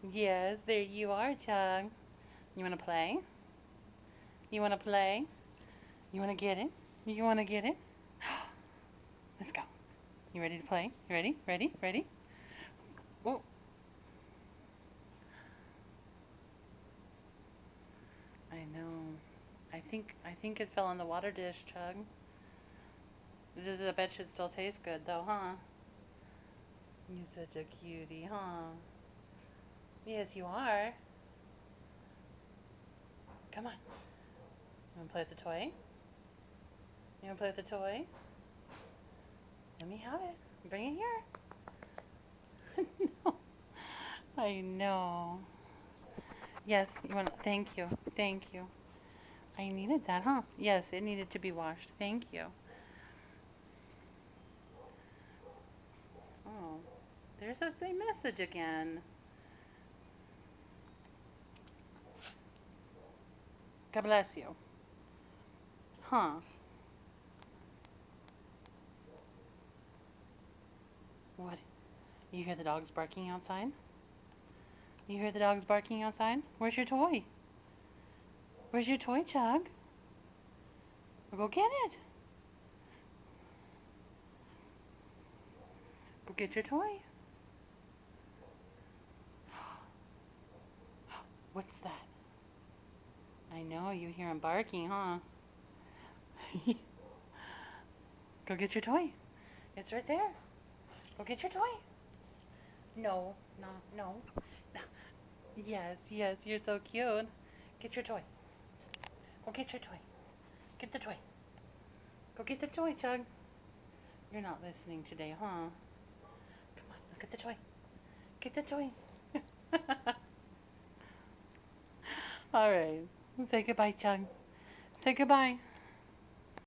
Yes, there you are, Chug. You want to play? You want to play? You want to get it? You want to get it? Let's go. You ready to play? You ready? Ready? Ready? Oh, I know. I think it fell in the water dish, Chug. I bet you it still tastes good though, huh? You such a cutie, huh? Yes, you are. Come on. You want to play with the toy? You want to play with the toy? Let me have it. Bring it here. No. I know. Yes, you want. Thank you. Thank you. I needed that, huh? Yes, it needed to be washed. Thank you. Oh, there's that same message again. God bless you. Huh? What? You hear the dogs barking outside? You hear the dogs barking outside? Where's your toy? Where's your toy, Chug? Well, go get it. Go get your toy. What's that? I know you hear him barking, huh? Go get your toy. It's right there. Go get your toy. No, no, no. Yes, yes, you're so cute. Get your toy. Go get your toy. Get the toy. Go get the toy, Chug. You're not listening today, huh? Come on, look at the toy. Get the toy. All right. Say goodbye, Chug. Say goodbye.